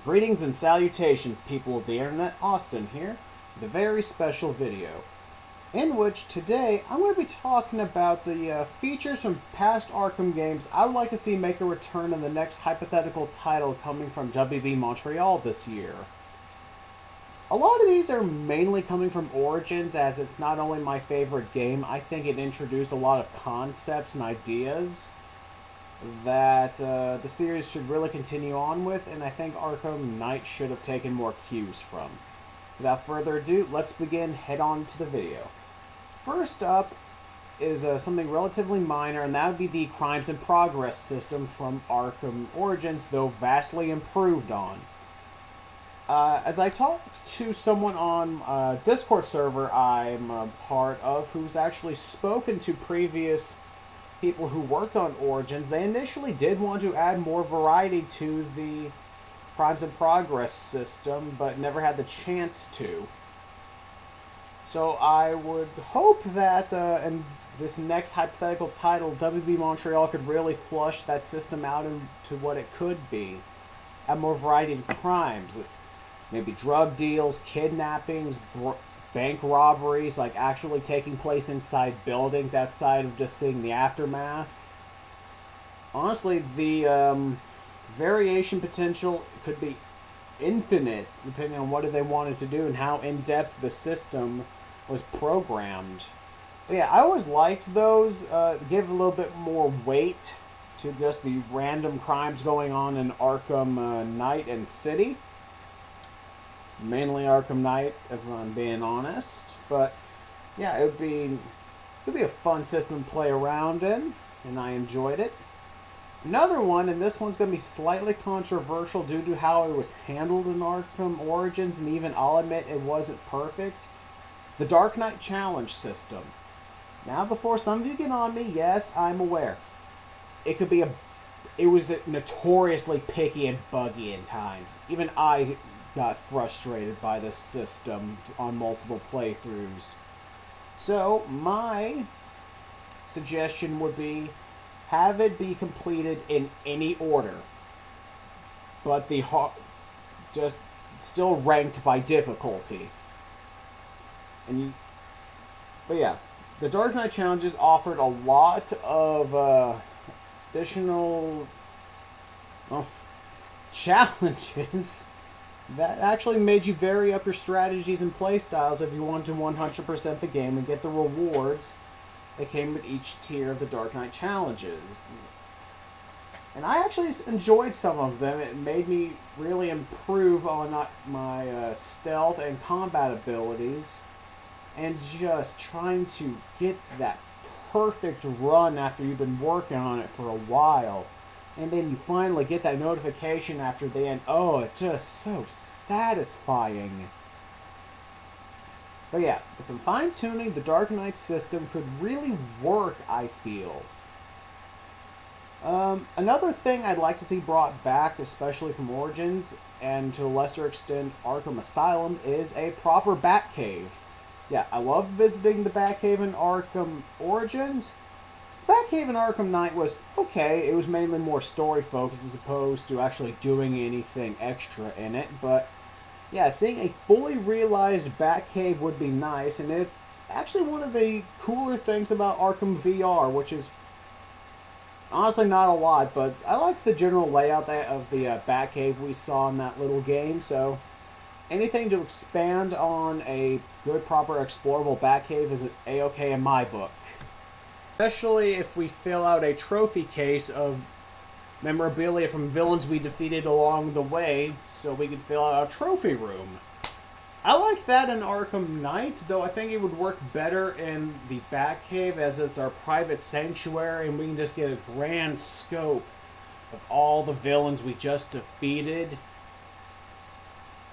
Greetings and salutations, people of the internet. Austin here with a very special video in which today I'm going to be talking about the features from past Arkham games I would like to see make a return in the next hypothetical title coming from WB Montreal this year. A lot of these are mainly coming from Origins, as it's not only my favorite game, I think it introduced a lot of concepts and ideas that the series should really continue on with, and I think Arkham Knight should have taken more cues from. Without further ado, let's begin head on to the video. First up is something relatively minor, and that would be the Crimes in Progress system from Arkham Origins, though vastly improved on. As I talked to someone on a Discord server I'm a part of who's actually spoken to previous people who worked on Origins, they initially did want to add more variety to the Crimes in Progress system, but never had the chance to. So I would hope that in this next hypothetical title, WB Montreal could really flush that system out into what it could be. Add more variety to crimes. Maybe drug deals, kidnappings, bank robberies, like actually taking place inside buildings outside of just seeing the aftermath. Honestly, the variation potential could be infinite depending on what they wanted to do and how in-depth the system was programmed. But yeah, I always liked those. Give a little bit more weight to just the random crimes going on in Arkham Knight and City. Mainly Arkham Knight, if I'm being honest. But yeah, it'd be a fun system to play around in, and I enjoyed it. Another one, and this one's going to be slightly controversial due to how it was handled in Arkham Origins, and even I'll admit it wasn't perfect. The Dark Knight Challenge system. Now, before some of you get on me, yes, I'm aware. It was notoriously picky and buggy in times. Even I got frustrated by this system on multiple playthroughs. So, my suggestion would be have it be completed in any order, but just still ranked by difficulty. But yeah, the Dark Knight challenges offered a lot of additional challenges that actually made you vary up your strategies and playstyles if you wanted to 100% the game and get the rewards that came with each tier of the Dark Knight challenges. And I actually enjoyed some of them. It made me really improve on my stealth and combat abilities, and just trying to get that perfect run after you've been working on it for a while. And then you finally get that notification after the end. Oh, it's just so satisfying. But yeah, with some fine-tuning, the Dark Knight system could really work, I feel. Another thing I'd like to see brought back, especially from Origins, and to a lesser extent Arkham Asylum, is a proper Batcave. Yeah, I love visiting the Batcave in Arkham Origins. Batcave in Arkham Knight was okay. It was mainly more story focused as opposed to actually doing anything extra in it. But yeah, seeing a fully realized Batcave would be nice, and it's actually one of the cooler things about Arkham VR, which is honestly not a lot, but I like the general layout of the Batcave we saw in that little game. So anything to expand on a good, proper, explorable Batcave is a-okay in my book. Especially if we fill out a trophy case of memorabilia from villains we defeated along the way, so we could fill out a trophy room. I like that in Arkham Knight, though I think it would work better in the Batcave, as it's our private sanctuary, and we can just get a grand scope of all the villains we just defeated.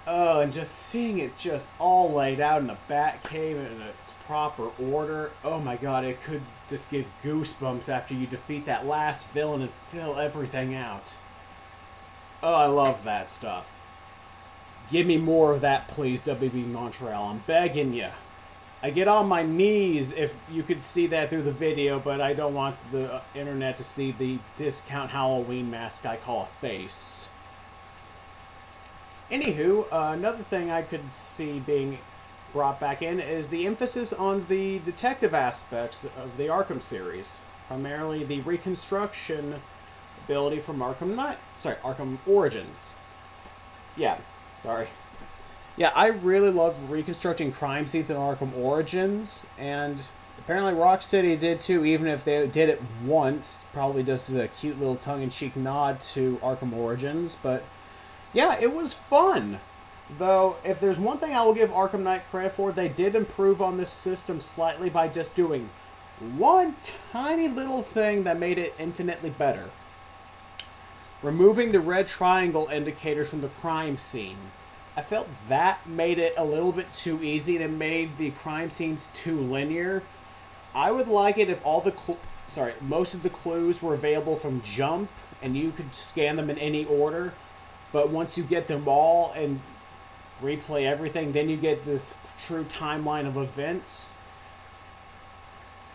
Oh, and just seeing it just all laid out in the Batcave in its proper order. Oh my god, it could just give goosebumps after you defeat that last villain and fill everything out. Oh, I love that stuff. Give me more of that, please, WB Montreal. I'm begging you. I get on my knees if you could see that through the video, but I don't want the internet to see the discount Halloween mask I call a face. Anywho, another thing I could see being brought back in is the emphasis on the detective aspects of the Arkham series. Primarily the reconstruction ability from Arkham Origins. Yeah, sorry. Yeah, I really loved reconstructing crime scenes in Arkham Origins, and apparently Rocksteady did too, even if they did it once, probably just as a cute little tongue-in-cheek nod to Arkham Origins, but yeah, it was fun. Though, if there's one thing I will give Arkham Knight credit for, they did improve on this system slightly by just doing one tiny little thing that made it infinitely better. Removing the red triangle indicators from the crime scene. I felt that made it a little bit too easy and it made the crime scenes too linear. I would like it if most of the clues were available from jump and you could scan them in any order. But once you get them all and replay everything, then you get this true timeline of events.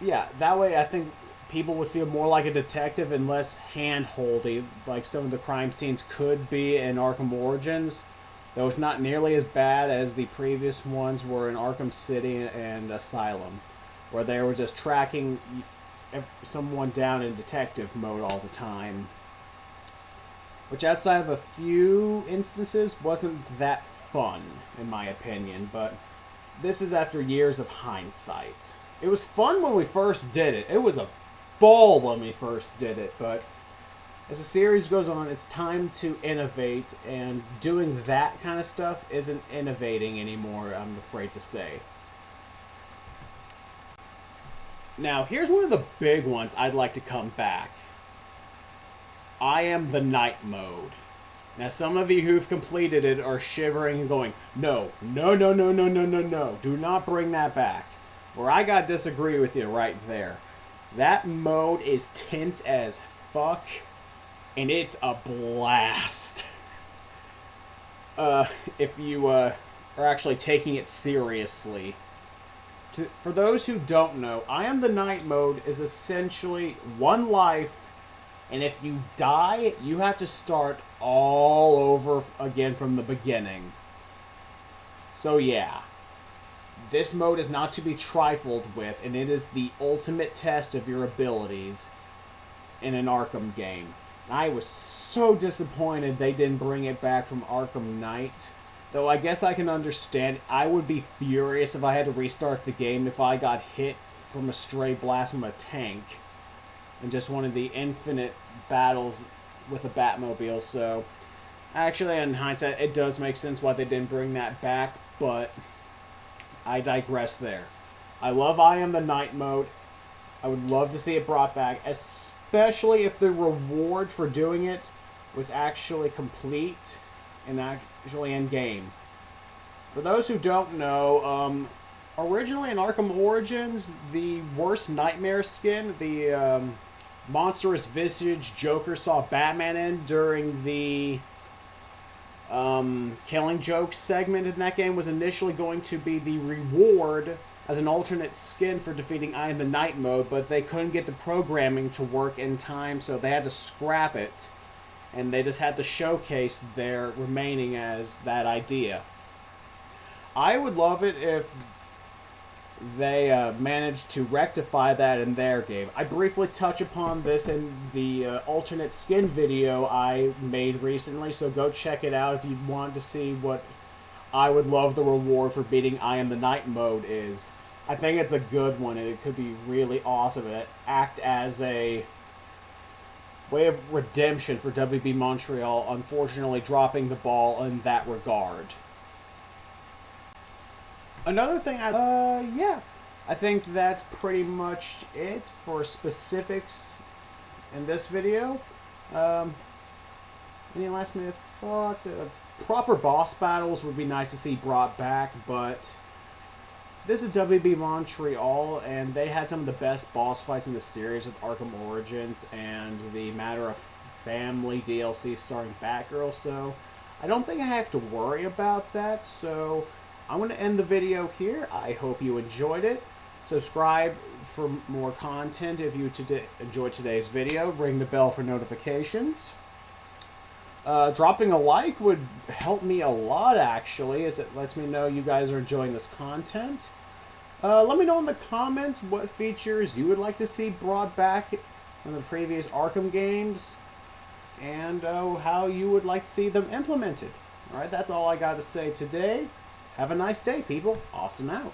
Yeah, that way I think people would feel more like a detective and less hand-holdy, like some of the crime scenes could be in Arkham Origins. Though it's not nearly as bad as the previous ones were in Arkham City and Asylum, where they were just tracking someone down in detective mode all the time. Which, outside of a few instances, wasn't that fun, in my opinion, but this is after years of hindsight. It was fun when we first did it. It was a ball when we first did it, but as the series goes on, it's time to innovate, and doing that kind of stuff isn't innovating anymore, I'm afraid to say. Now, here's one of the big ones I'd like to come back. I Am the Night mode. Now, some of you who've completed it are shivering and going, no, no, no, no, no, no, no, no, do not bring that back. Where I gotta disagree with you right there. That mode is tense as fuck, and it's a blast. If you are actually taking it seriously. For those who don't know, I Am the Night mode is essentially one life, and if you die, you have to start all over again from the beginning. So yeah, this mode is not to be trifled with, and it is the ultimate test of your abilities in an Arkham game. I was so disappointed they didn't bring it back from Arkham Knight. Though I guess I can understand. I would be furious if I had to restart the game if I got hit from a stray blast from a tank. And just one of the infinite battles with a Batmobile. So, actually, in hindsight, it does make sense why they didn't bring that back. But I digress there. I love I Am the Night mode. I would love to see it brought back, especially if the reward for doing it was actually complete and actually in-game. For those who don't know, originally in Arkham Origins, the worst nightmare skin, the monstrous visage Joker saw Batman in during the Killing Joke segment in that game was initially going to be the reward as an alternate skin for defeating I Am the Night mode, but they couldn't get the programming to work in time, so they had to scrap it, and they just had to showcase their remaining as that idea. I would love it if they managed to rectify that in their game. I briefly touch upon this in the alternate skin video I made recently, so go check it out if you want to see what I would love the reward for beating I Am the Night mode is. I think it's a good one, and it could be really awesome. It act as a way of redemption for WB Montreal, unfortunately dropping the ball in that regard. Another thing I think that's pretty much it for specifics in this video. Any last minute thoughts? Proper boss battles would be nice to see brought back, but this is WB Montreal, and they had some of the best boss fights in the series with Arkham Origins and the Matter of Family DLC starring Batgirl, so I don't think I have to worry about that, so I'm going to end the video here. I hope you enjoyed it. Subscribe for more content if you enjoyed today's video. Ring the bell for notifications. Dropping a like would help me a lot, actually, as it lets me know you guys are enjoying this content. Let me know in the comments what features you would like to see brought back from the previous Arkham games, and how you would like to see them implemented. Alright, that's all I got to say today. Have a nice day, people. Austin out.